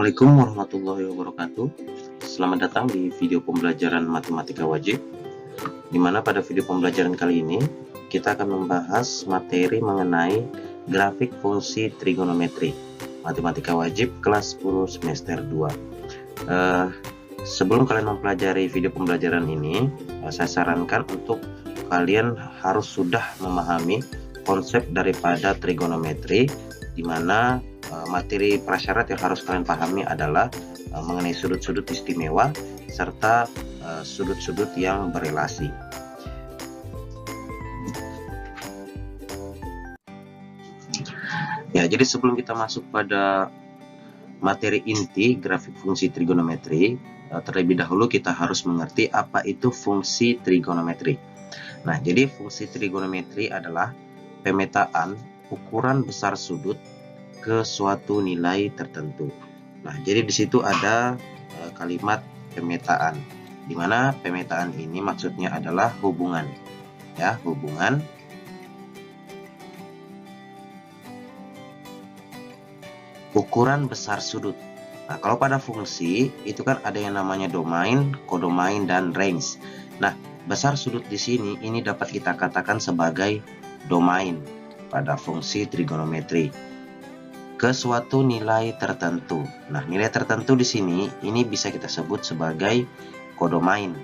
Assalamualaikum warahmatullahi wabarakatuh. Selamat datang di video pembelajaran matematika wajib, di mana pada video pembelajaran kali ini kita akan membahas materi mengenai grafik fungsi trigonometri matematika wajib kelas 10 semester 2. Sebelum kalian mempelajari video pembelajaran ini, saya sarankan untuk kalian harus sudah memahami konsep daripada trigonometri, di mana materi prasyarat yang harus kalian pahami adalah mengenai sudut-sudut istimewa serta sudut-sudut yang berelasi. Ya, jadi sebelum kita masuk pada materi inti grafik fungsi trigonometri, terlebih dahulu kita harus mengerti apa itu fungsi trigonometri. Nah, jadi fungsi trigonometri adalah pemetaan ukuran besar sudut ke suatu nilai tertentu. Nah, jadi di situ ada kalimat pemetaan, di mana pemetaan ini maksudnya adalah hubungan, ya, hubungan ukuran besar sudut. Nah, kalau pada fungsi itu kan ada yang namanya domain, kodomain, dan range. Nah, besar sudut di sini ini dapat kita katakan sebagai domain pada fungsi trigonometri ke suatu nilai tertentu. Nah, nilai tertentu di sini ini bisa kita sebut sebagai kodomain.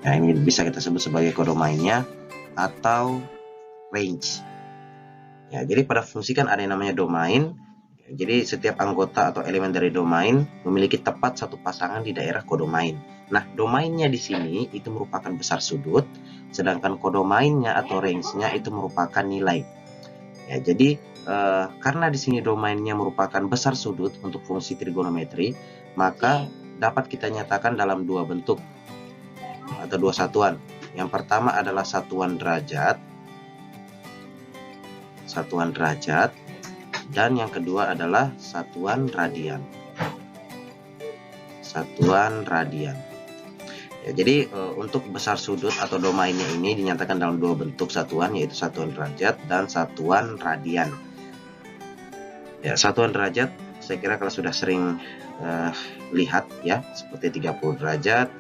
Nah, ini bisa kita sebut sebagai kodomainnya atau range. Ya, jadi pada fungsi kan ada yang namanya domain. Jadi setiap anggota atau elemen dari domain memiliki tepat satu pasangan di daerah kodomain. Nah, domainnya di sini itu merupakan besar sudut, sedangkan kodomainnya atau range-nya itu merupakan nilai. Ya, jadi karena di sini domainnya merupakan besar sudut untuk fungsi trigonometri, maka dapat kita nyatakan dalam dua bentuk atau dua satuan. Yang pertama adalah satuan derajat, dan yang kedua adalah satuan radian. Ya, jadi untuk besar sudut atau domainnya ini dinyatakan dalam dua bentuk satuan, yaitu satuan derajat dan satuan radian. Ya, satuan derajat saya kira kalau sudah sering lihat ya, seperti 30 derajat,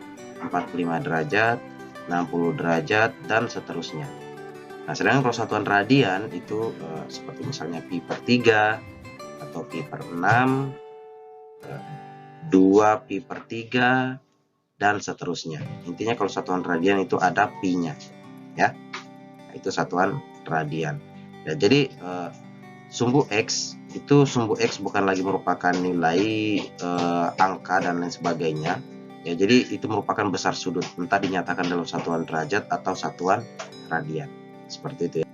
45 derajat, 60 derajat, dan seterusnya. Nah, sedangkan kalau satuan radian itu seperti misalnya pi per 3 atau pi per 6, 2 pi per 3, dan seterusnya. Intinya kalau satuan radian itu ada pi-nya, ya. Itu satuan radian. Ya, jadi sumbu x itu bukan lagi merupakan nilai angka dan lain sebagainya. Ya, jadi itu merupakan besar sudut, entah dinyatakan dalam satuan derajat atau satuan radian. Seperti itu ya.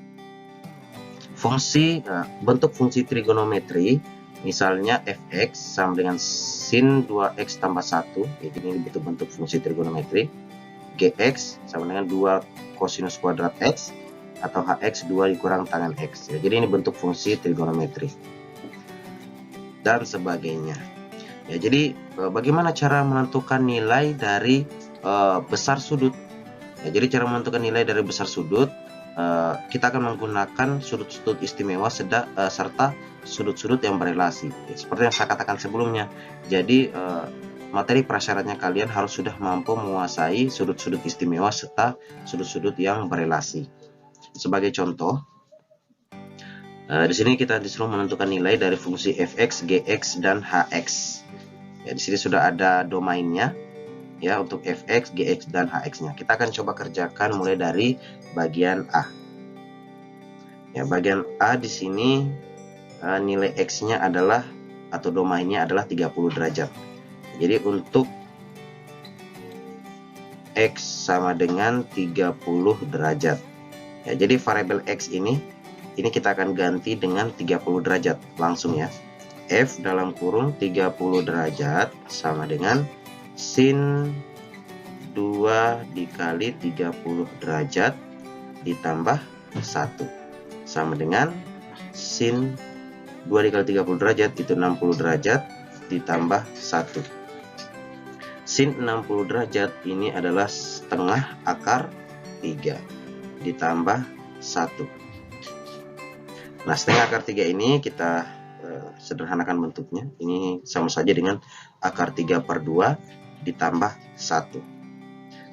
Bentuk fungsi trigonometri misalnya fx sama dengan sin 2x tambah 1, jadi ini bentuk fungsi trigonometri. Gx sama dengan 2 kosinus kuadrat x, atau hx 2 dikurang tangan x. Ya, jadi ini bentuk fungsi trigonometri dan sebagainya. Ya, jadi bagaimana cara menentukan nilai dari besar sudut? Ya, jadi cara menentukan nilai dari besar sudut, kita akan menggunakan sudut-sudut istimewa serta sudut-sudut yang berelasi. Seperti yang saya katakan sebelumnya, jadi materi prasyaratnya kalian harus sudah mampu menguasai sudut-sudut istimewa serta sudut-sudut yang berelasi. Sebagai contoh, di sini kita disuruh menentukan nilai dari fungsi fx, gx, dan hx. Ya, di sini sudah ada domainnya ya untuk fx, gx, dan hx-nya. Kita akan coba kerjakan mulai dari bagian A. Ya, bagian A di sini nilai x-nya adalah atau domainnya adalah 30 derajat. Jadi untuk x sama dengan 30 derajat. Ya, jadi variabel x ini kita akan ganti dengan 30 derajat langsung ya. F dalam kurung 30 derajat sama dengan sin 2 dikali 30 derajat ditambah 1 sama dengan sin 2 dikali 30 derajat itu 60 derajat ditambah 1. Sin 60 derajat ini adalah setengah akar 3 ditambah 1. Nah, setengah akar 3 ini kita sederhanakan bentuknya. Ini sama saja dengan akar 3/2 ditambah 1.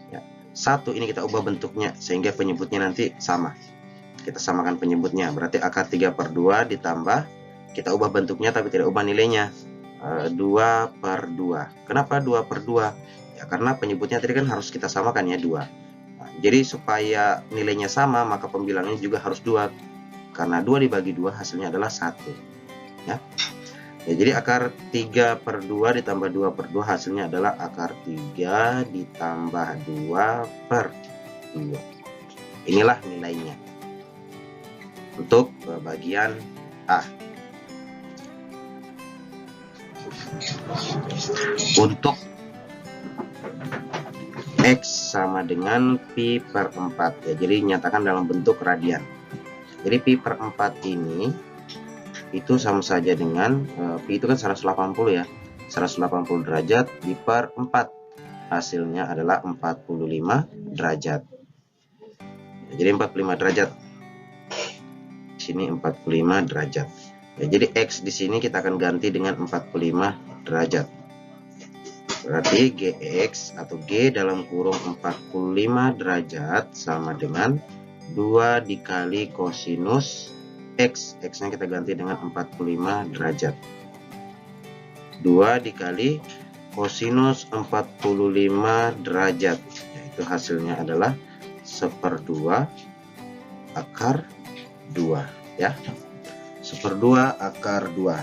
Ya, 1 ini kita ubah bentuknya sehingga penyebutnya nanti sama. Kita samakan penyebutnya, berarti akar 3/2 ditambah, kita ubah bentuknya tapi tidak ubah nilainya, 2/2. Kenapa 2/2? Ya karena penyebutnya tadi kan harus kita samakan ya, 2. Nah, jadi supaya nilainya sama maka pembilangnya juga harus 2. Karena 2 dibagi 2 hasilnya adalah 1. Ya. Ya, jadi akar 3/2 ditambah 2/2 hasilnya adalah akar 3 ditambah 2/2. Inilah nilainya untuk bagian A. Untuk X sama dengan pi/4 ya, jadi nyatakan dalam bentuk radian. Jadi pi/4 ini itu sama saja dengan pi itu kan 180 ya, 180 derajat diper 4 hasilnya adalah 45 derajat. Jadi 45 derajat, sini 45 derajat ya, jadi X di sini kita akan ganti dengan 45 derajat. Berarti GX atau G dalam kurung 45 derajat sama dengan 2 dikali kosinus X. X nya kita ganti dengan 45 derajat. 2 dikali kosinus 45 derajat. Yaitu hasilnya adalah 1/2 akar 2 ya. 1/2 akar 2.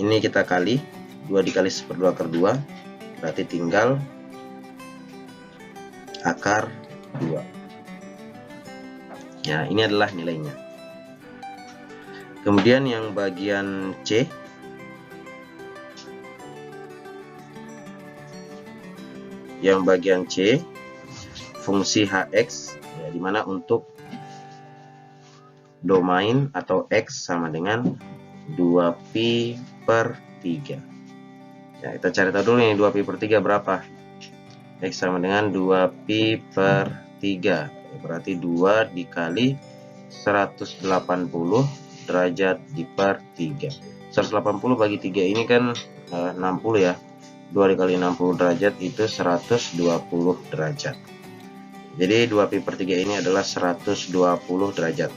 Ini kita kali 2 dikali 1/2 akar 2, berarti tinggal akar 2. Ya, ini adalah nilainya. Kemudian yang bagian C, fungsi Hx ya, dimana untuk domain atau X sama dengan 2pi/3. Ya, kita cari tahu dulu nih 2pi/3 berapa. X sama dengan 2pi/3, berarti 2 dikali 180 derajat diper 3. 180 bagi 3 ini kan 60 ya. 2 dikali 60 derajat itu 120 derajat. Jadi 2pi/3 ini adalah 120 derajat.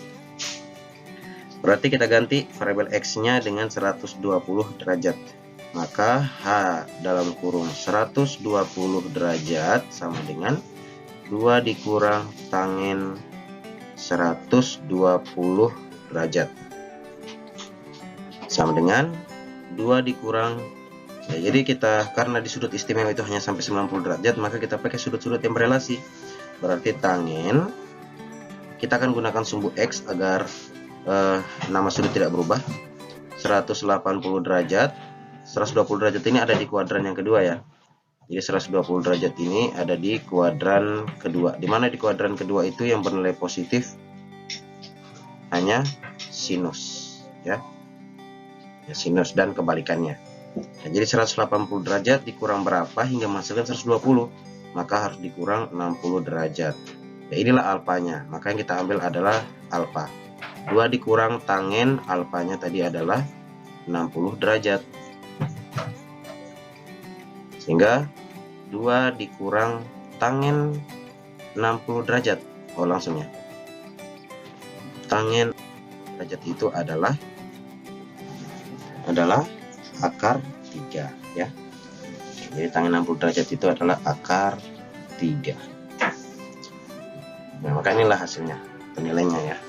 Berarti kita ganti variabel X nya dengan 120 derajat. Maka H dalam kurung 120 derajat sama dengan 2 dikurang tangen 120 derajat. Sama dengan 2 dikurang ya, jadi kita karena di sudut istimewa itu hanya sampai 90 derajat, maka kita pakai sudut-sudut yang berelasi. Berarti tangen kita akan gunakan sumbu X agar nama sudut tidak berubah. 180 derajat. 120 derajat ini ada di kuadran yang kedua ya. Jadi 120 derajat ini ada di kuadran kedua. Dimana di kuadran kedua itu yang bernilai positif hanya sinus ya. Ya, sinus dan kebalikannya. Nah, jadi 180 derajat dikurang berapa hingga menghasilkan 120? Maka harus dikurang 60 derajat. Ya, inilah alfanya. Maka yang kita ambil adalah alfa. 2 dikurang tangen alfanya tadi adalah 60 derajat. Sehingga 2 dikurang tangen 60 derajat. Oh, langsung ya. Tangen derajat itu adalah akar 3 ya. Jadi tangen 60 derajat itu adalah akar 3. Nah, maka inilah hasilnya, penilaiannya ya.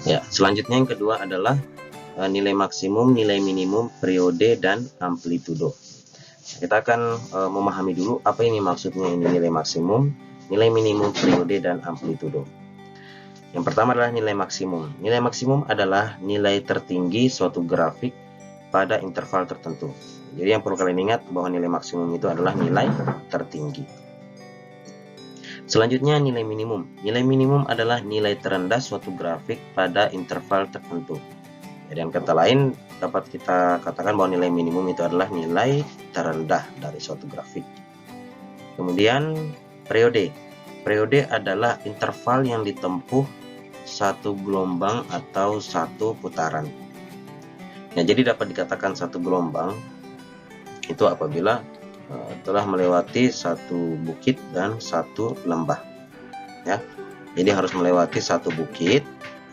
Ya, selanjutnya yang kedua adalah nilai maksimum, nilai minimum, periode, dan amplitudo. Kita akan memahami dulu apa ini maksudnya ini nilai maksimum, nilai minimum, periode, dan amplitudo. Yang pertama adalah nilai maksimum. Nilai maksimum adalah nilai tertinggi suatu grafik pada interval tertentu. Jadi yang perlu kalian ingat bahwa nilai maksimum itu adalah nilai tertinggi. Selanjutnya nilai minimum. Nilai minimum adalah nilai terendah suatu grafik pada interval tertentu. Jadi dengan kata lain dapat kita katakan bahwa nilai minimum itu adalah nilai terendah dari suatu grafik. Kemudian Periode. Periode adalah interval yang ditempuh satu gelombang atau satu putaran. Nah, jadi dapat dikatakan satu gelombang itu apabila telah melewati satu bukit dan satu lembah. Ya, jadi harus melewati satu bukit,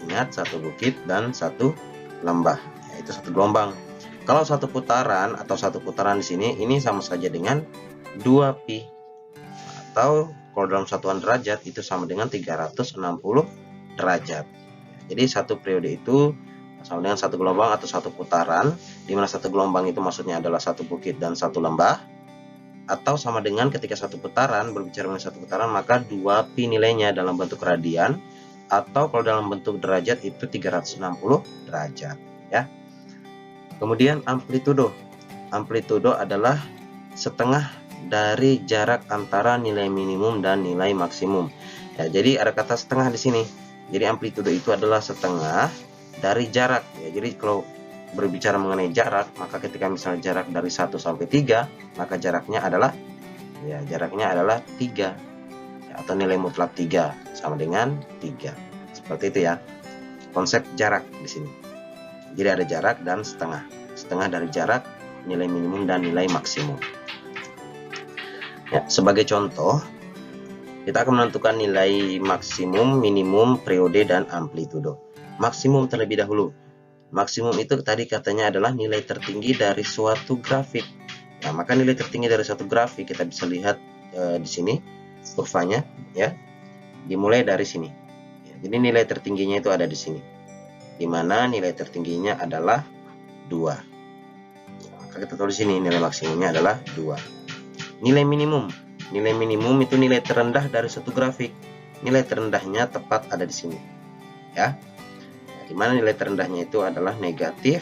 ingat satu bukit dan satu lembah, yaitu satu gelombang. Kalau satu putaran atau satu putaran di sini, ini sama saja dengan 2pi, atau kalau dalam satuan derajat itu sama dengan 360 derajat. Jadi satu periode itu sama dengan satu gelombang atau satu putaran, di mana satu gelombang itu maksudnya adalah satu bukit dan satu lembah, atau sama dengan ketika satu putaran, berbicara mengenai satu putaran, maka 2pi nilainya dalam bentuk radian, atau kalau dalam bentuk derajat itu 360 derajat, ya. Kemudian amplitudo. Amplitudo adalah setengah dari jarak antara nilai minimum dan nilai maksimum. Ya, jadi ada kata setengah di sini. Jadi amplitudo itu adalah setengah dari jarak. Ya, jadi kalau berbicara mengenai jarak, maka ketika misalnya jarak dari 1 sampai 3, maka jaraknya adalah 3, ya, atau nilai mutlak 3 sama dengan 3. Seperti itu ya. Konsep jarak di sini. Jadi ada jarak dan setengah. Setengah dari jarak, nilai minimum dan nilai maksimum. Ya, sebagai contoh, kita akan menentukan nilai maksimum, minimum, periode, dan amplitudo. Maksimum terlebih dahulu. Maksimum itu tadi katanya adalah nilai tertinggi dari suatu grafik. Nah, maka nilai tertinggi dari suatu grafik kita bisa lihat di sini kurvanya, ya. Dimulai dari sini. Ya, jadi nilai tertingginya itu ada di sini. Di mana nilai tertingginya adalah 2. Maka kita tulis sini nilai maksimumnya adalah 2. Nilai minimum. Nilai minimum itu nilai terendah dari suatu grafik. Nilai terendahnya tepat ada di sini. Ya. Di mana nilai terendahnya itu adalah negatif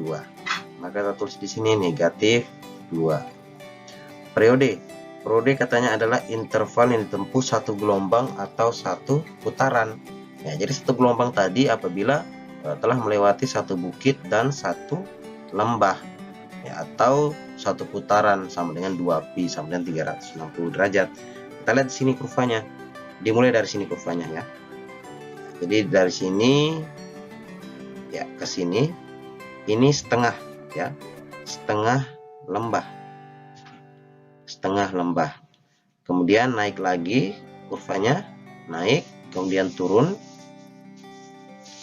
2. Maka kita tulis di sini negatif 2. Periode. Periode katanya adalah interval yang ditempuh satu gelombang atau satu putaran. Ya, jadi satu gelombang tadi apabila telah melewati satu bukit dan satu lembah. Ya, atau satu putaran sama dengan 2pi sama dengan 360 derajat. Kita lihat di sini kurvanya. Dimulai dari sini kurvanya, ya. Jadi dari sini ya ke sini, ini setengah, ya, setengah lembah, kemudian naik lagi kurvanya, naik kemudian turun,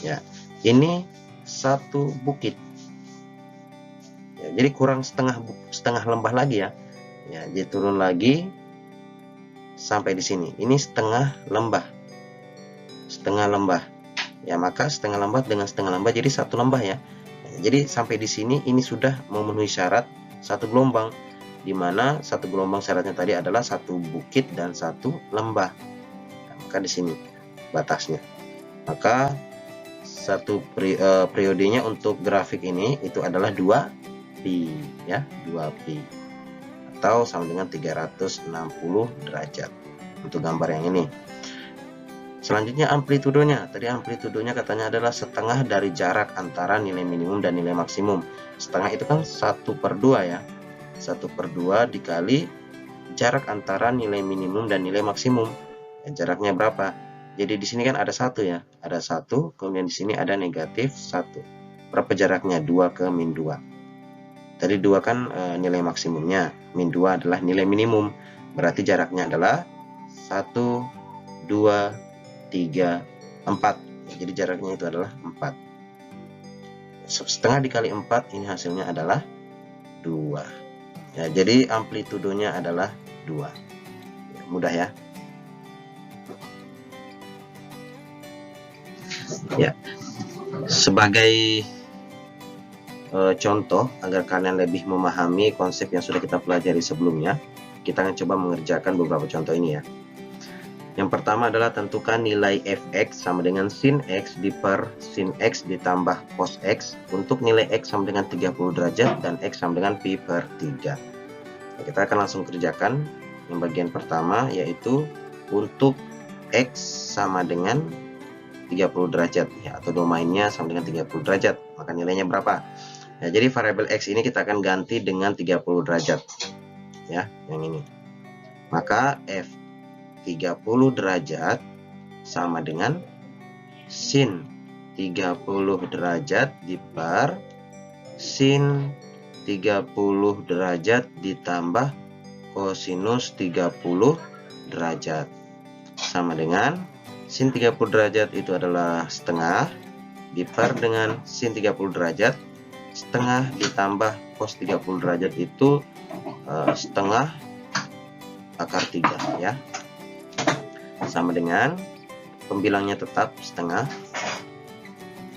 ya, ini satu bukit, ya, jadi kurang setengah lembah lagi, ya, ya, jadi turun lagi sampai di sini, ini setengah lembah, ya, maka setengah lembah dengan setengah lembah jadi satu lembah, ya. Jadi sampai di sini ini sudah memenuhi syarat satu gelombang, di mana satu gelombang syaratnya tadi adalah satu bukit dan satu lembah. Nah, maka di sini batasnya. Maka satu periodenya untuk grafik ini itu adalah 2pi, ya, 2pi atau sama dengan 360 derajat untuk gambar yang ini. Selanjutnya amplitudonya. Tadi amplitudonya katanya adalah setengah dari jarak antara nilai minimum dan nilai maksimum. Setengah itu kan 1/2, ya. 1/2 dikali jarak antara nilai minimum dan nilai maksimum. Ya, jaraknya berapa? Jadi di sini kan ada 1, ya. Ada 1, kemudian di sini ada negatif 1. Berapa jaraknya? 2 ke min 2. Tadi 2 kan nilai maksimumnya. Min 2 adalah nilai minimum. Berarti jaraknya adalah 1, 2, 3, 4. Jadi jaraknya itu adalah 4. Setengah dikali 4 ini hasilnya adalah 2. Ya, jadi amplitudonya adalah 2. Ya, mudah, ya. Ya. Sebagai contoh agar kalian lebih memahami konsep yang sudah kita pelajari sebelumnya, kita akan coba mengerjakan beberapa contoh ini, ya. Yang pertama adalah tentukan nilai fx sama dengan sin x per sin x ditambah cos x untuk nilai x sama dengan 30 derajat dan x sama dengan pi per 3. Nah, kita akan langsung kerjakan yang bagian pertama, yaitu untuk x sama dengan 30 derajat, ya, atau domainnya sama dengan 30 derajat. Maka nilainya berapa? Ya, jadi variabel x ini kita akan ganti dengan 30 derajat, ya, yang ini. Maka f 30 derajat sama dengan sin 30 derajat diper sin 30 derajat ditambah kosinus 30 derajat sama dengan sin 30 derajat itu adalah setengah diper dengan sin 30 derajat setengah ditambah cos 30 derajat itu setengah akar 3 ya, sama dengan pembilangnya tetap setengah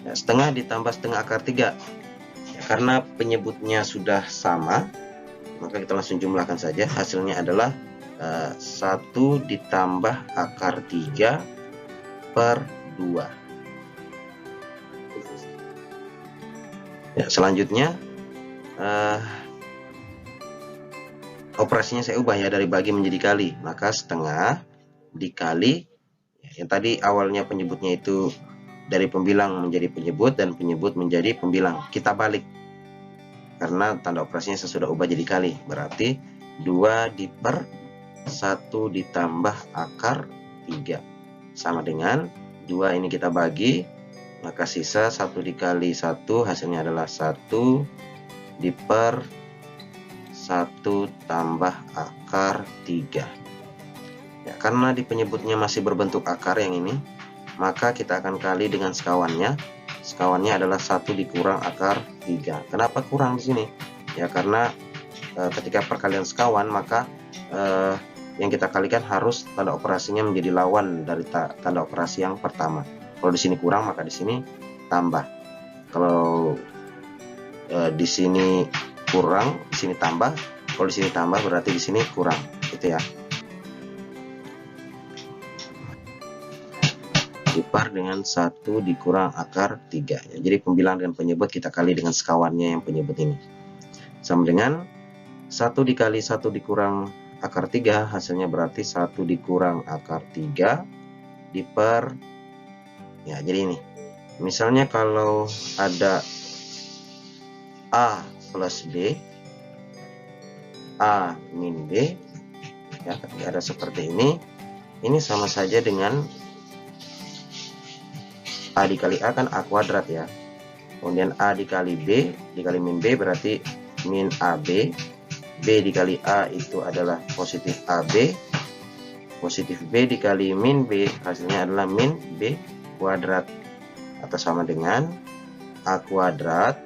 ya, setengah ditambah setengah akar 3 ya, karena penyebutnya sudah sama maka kita langsung jumlahkan saja. Hasilnya adalah 1 ditambah akar 3 per 2 ya. Selanjutnya operasinya saya ubah ya, dari bagi menjadi kali, maka setengah dikali yang tadi awalnya penyebutnya itu dari pembilang menjadi penyebut dan penyebut menjadi pembilang, kita balik karena tanda operasinya saya sudah ubah jadi kali, berarti 2 diper 1 ditambah akar 3 sama dengan 2 ini kita bagi, maka sisa 1 dikali 1 hasilnya adalah 1 diper 1 tambah akar 3 ya, karena di penyebutnya masih berbentuk akar yang ini, maka kita akan kali dengan sekawannya. Sekawannya adalah 1 dikurang akar 3. Kenapa kurang di sini? Ya karena ketika perkalian sekawan maka yang kita kalikan harus tanda operasinya menjadi lawan dari tanda operasi yang pertama. Kalau di sini kurang maka di sini tambah. Kalau di sini kurang, di sini tambah. Kalau di sini tambah berarti di sini kurang, gitu ya. Dipar dengan 1 dikurang akar 3 ya. Jadi pembilang dan penyebut kita kali dengan sekawannya yang penyebut ini sama dengan 1 dikali 1 dikurang akar 3 hasilnya berarti 1 dikurang akar 3 diper ya. Jadi ini misalnya kalau ada A plus B, A min B ya, ketika ada seperti ini sama saja dengan A dikali A kan A kuadrat ya, kemudian A dikali B dikali min B berarti min AB, B dikali A itu adalah positif AB, positif B dikali min B hasilnya adalah min B kuadrat atau sama dengan A kuadrat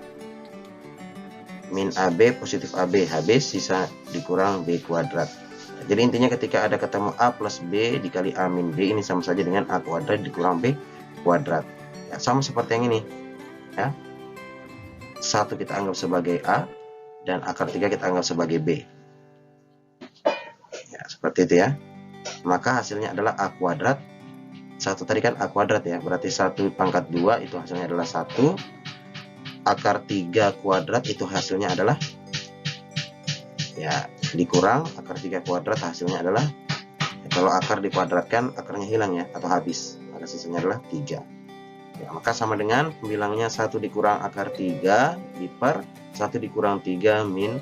min AB positif AB, habis sisa dikurang B kuadrat. Jadi intinya ketika ada ketemu A plus B dikali A min B ini sama saja dengan A kuadrat dikurang B kuadrat ya, sama seperti yang ini ya. 1 kita anggap sebagai A dan akar 3 kita anggap sebagai B ya, seperti itu ya. Maka hasilnya adalah A kuadrat, 1 tadi kan A kuadrat ya, berarti 1 pangkat 2 itu hasilnya adalah 1, akar 3 kuadrat itu hasilnya adalah ya dikurang akar 3 kuadrat hasilnya adalah ya, kalau akar dikuadratkan akarnya hilang ya atau habis, maka sisanya adalah 3 ya. Maka sama dengan pembilangnya 1 dikurang akar 3 diper 1 dikurang 3 min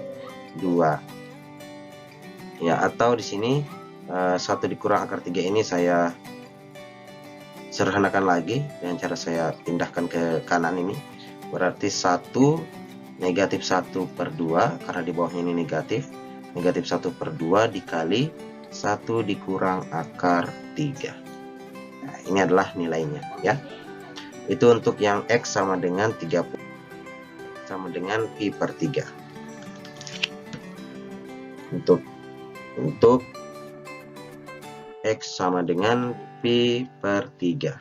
2 ya, atau di sini 1 dikurang akar 3 ini saya sederhanakan lagi dengan cara saya pindahkan ke kanan ini, berarti 1 negatif 1 per 2 karena di bawahnya ini negatif 1 per 2 dikali 1 dikurang akar 3. Nah, ini adalah nilainya ya. Itu untuk yang X sama dengan 30 sama dengan Pi per 3. Untuk X sama dengan Pi per 3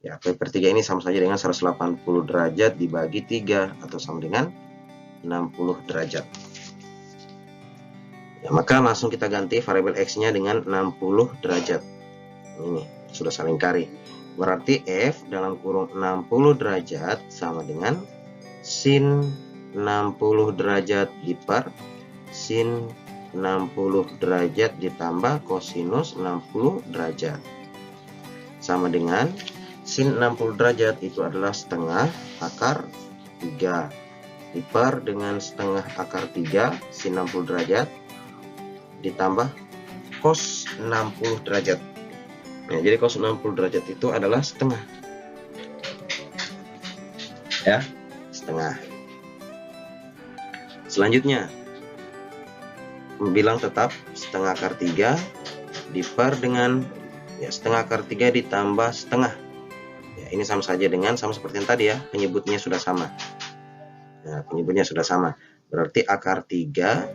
ya, Pi per 3 ini sama saja dengan 180 derajat dibagi 3 atau sama dengan 60 derajat ya. Maka langsung kita ganti variabel X nya dengan 60 derajat. Ini sudah saling kari, berarti F dalam kurung 60 derajat sama dengan sin 60 derajat diper sin 60 derajat ditambah kosinus 60 derajat sama dengan sin 60 derajat itu adalah setengah akar 3 diper dengan setengah akar 3 sin 60 derajat ditambah cos 60 derajat. Nah, jadi cos 60 derajat itu adalah setengah. Ya, setengah. Selanjutnya, bilang tetap setengah akar 3 diper dengan ya setengah akar 3 ditambah setengah. Ya, ini sama saja dengan sama seperti yang tadi ya, penyebutnya sudah sama. Nah, penyebutnya sudah sama. Berarti akar 3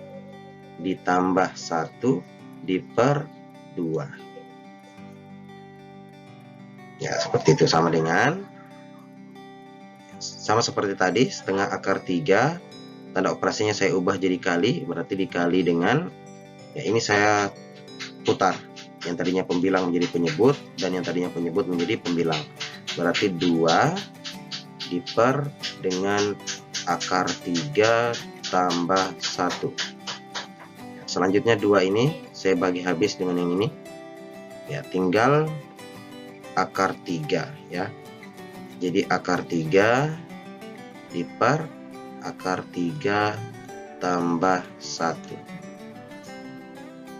ditambah 1 diper 2. Ya, seperti itu, sama seperti tadi, setengah akar 3 tanda operasinya saya ubah jadi kali, berarti dikali dengan ya ini saya putar, yang tadinya pembilang menjadi penyebut dan yang tadinya penyebut menjadi pembilang, berarti 2 diper dengan akar 3 tambah 1. Selanjutnya 2 ini saya bagi habis dengan yang ini ya, tinggal akar 3 ya. Jadi akar 3 diper akar 3 tambah 1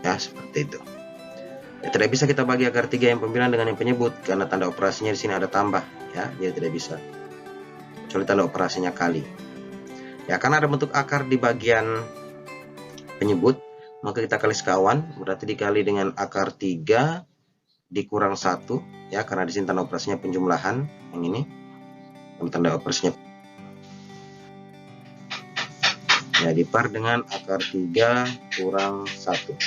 ya, seperti itu ya. Tidak bisa kita bagi akar 3 yang pembilang dengan yang penyebut karena tanda operasinya di sini ada tambah ya, jadi tidak bisa, kecuali tanda operasinya kali ya. Karena ada bentuk akar di bagian penyebut, maka kita kali sekawan, berarti dikali dengan akar 3 dikurang 1 ya, karena di sini tanda operasinya penjumlahan yang ini, tanda operasinya ya, dipar dengan akar 3 kurang 1.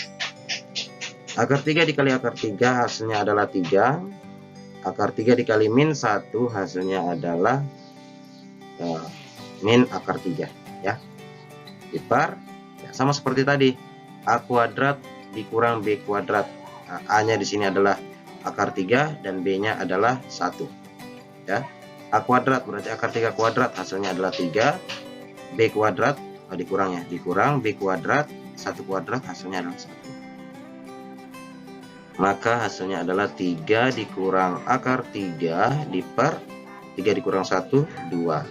Akar 3 dikali akar 3 hasilnya adalah 3. Akar 3 dikali min 1 hasilnya adalah min akar 3 ya. Dipar ya, sama seperti tadi, A kuadrat dikurang B kuadrat. Nah, A nya di sini adalah akar 3 dan B nya adalah 1 ya. A kuadrat berarti akar 3 kuadrat hasilnya adalah 3. B kuadrat dikurang ya, dikurang B kuadrat 1 kuadrat hasilnya adalah 1. Maka hasilnya adalah 3 dikurang akar 3 diper 3 dikurang 1 2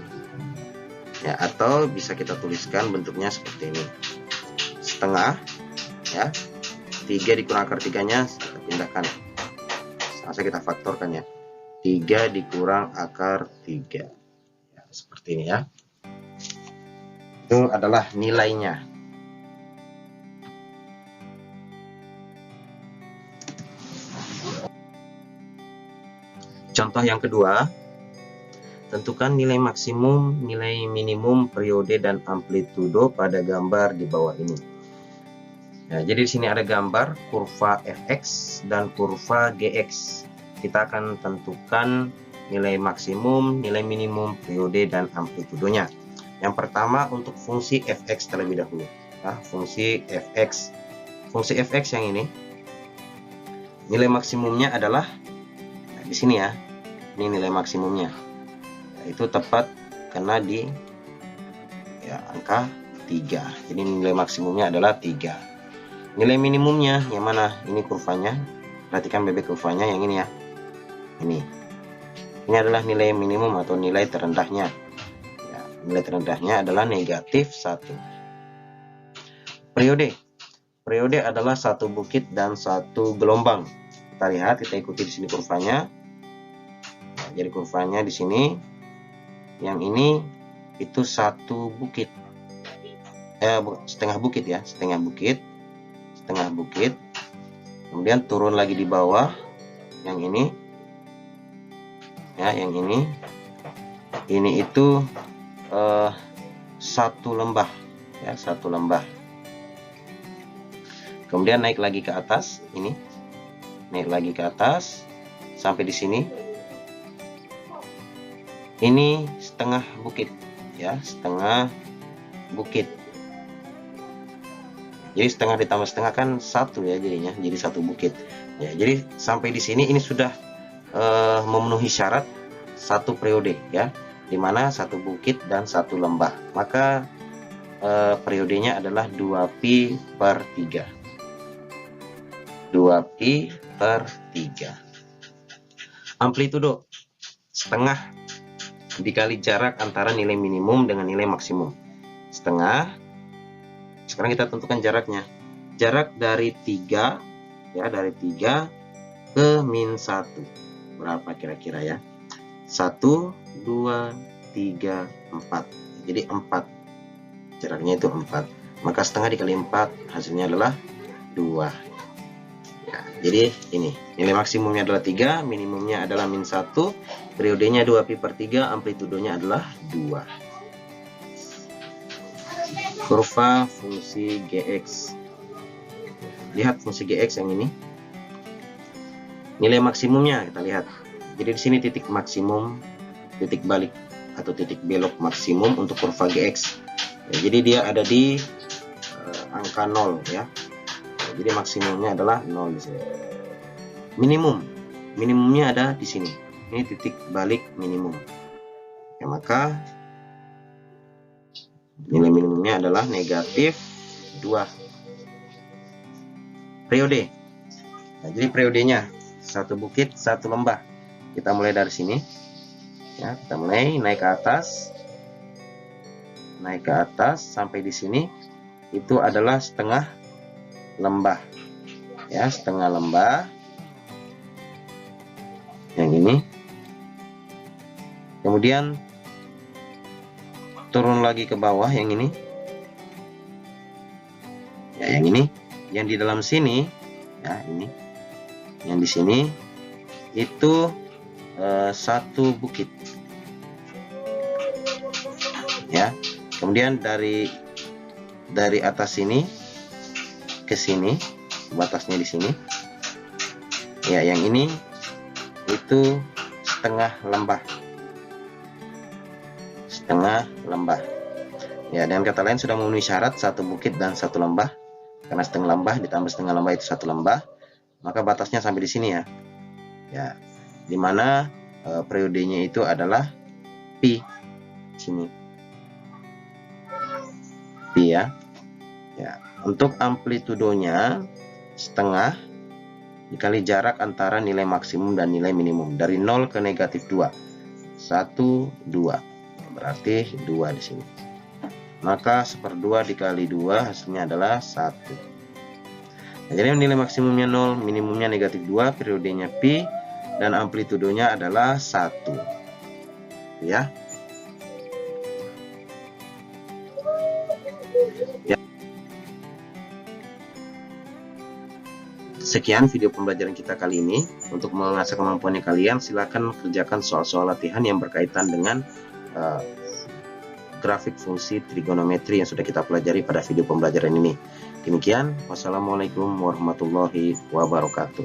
ya, atau bisa kita tuliskan bentuknya seperti ini, setengah ya, 3 dikurang akar 3 nya kita pindahkan, langsung kita faktorkan ya, 3 dikurang akar 3 ya, seperti ini ya. Itu adalah nilainya. Contoh yang kedua, tentukan nilai maksimum, nilai minimum, periode dan amplitudo pada gambar di bawah ini. Nah, jadi di sini ada gambar kurva fx dan kurva gx. Kita akan tentukan nilai maksimum, nilai minimum, periode dan amplitudonya. Yang pertama untuk fungsi fx terlebih dahulu. Nah, fungsi fx. Fungsi fx yang ini, nilai maksimumnya adalah nah, di sini ya. Ini nilai maksimumnya. Nah, itu tepat kena di ya, angka 3. Jadi nilai maksimumnya adalah 3. Nilai minimumnya yang mana? Ini kurvanya. Perhatikan bebek kurvanya yang ini ya. Ini adalah nilai minimum atau nilai terendahnya. Ya, nilai terendahnya adalah negatif 1. Periode. Periode adalah satu bukit dan satu gelombang. Kita lihat, kita ikuti di sini kurvanya. Nah, jadi kurvanya di sini, yang ini itu satu bukit. Setengah bukit ya, setengah bukit. Kemudian turun lagi di bawah yang ini ya, yang ini itu satu lembah ya, satu lembah. Kemudian naik lagi ke atas, ini naik lagi ke atas sampai di sini, ini setengah bukit ya, setengah bukit. Jadi setengah ditambah setengah kan 1 ya, jadinya jadi satu bukit ya. Jadi sampai di sini ini sudah memenuhi syarat satu periode ya, dimana satu bukit dan satu lembah. Maka periodenya adalah 2pi per 3. 2pi per 3. Amplitudo setengah dikali jarak antara nilai minimum dengan nilai maksimum. Setengah. Sekarang kita tentukan jaraknya. Jarak dari 3 ya, dari 3 ke min 1. Berapa kira-kira ya? 1, 2, 3, 4. Jadi 4. Jaraknya itu 4. Maka setengah dikali 4 hasilnya adalah 2. Ya, jadi ini nilai maksimumnya adalah 3, minimumnya adalah min 1, periodenya 2pi/3, amplitudonya adalah 2. Kurva fungsi Gx. Lihat fungsi Gx yang ini. Nilai maksimumnya kita lihat. Jadi di sini titik maksimum, titik balik atau titik belok maksimum untuk kurva Gx. Ya, jadi dia ada di angka 0 ya. Jadi maksimumnya adalah 0 di sini. Minimumnya ada di sini. Ini titik balik minimum. Ya, maka nilai minimumnya adalah negatif 2. Periode. Nah, jadi periodenya 1 bukit 1 lembah. Kita mulai dari sini. Ya, kita mulai naik ke atas sampai di sini. Itu adalah setengah lembah. Ya, setengah lembah. Yang ini. Kemudian turun lagi ke bawah yang ini. Ya, yang ini. Yang di dalam sini, ya ini. Yang di sini itu 1 bukit. Ya. Kemudian dari atas sini ke sini, batasnya di sini. Ya, yang ini itu setengah lembah. Setengah lembah. Ya, dengan kata lain sudah memenuhi syarat 1 bukit dan 1 lembah. Karena setengah lembah ditambah setengah lembah itu 1 lembah, maka batasnya sampai di sini ya. Ya, dimana periodenya itu adalah pi. Sini. Pi ya. Ya, untuk amplitudonya setengah dikali jarak antara nilai maksimum dan nilai minimum dari 0 ke negatif 2. 1, 2. Berarti 2 di sini. Maka 1/2 dikali 2 hasilnya adalah 1. Nah, jadi nilai maksimumnya 0, minimumnya negatif 2, periodenya pi, dan amplitudonya adalah 1. Ya. Sekian video pembelajaran kita kali ini. Untuk mengasah kemampuannya kalian, silakan kerjakan soal-soal latihan yang berkaitan dengan grafik fungsi trigonometri yang sudah kita pelajari pada video pembelajaran ini. Demikian, wassalamualaikum warahmatullahi wabarakatuh.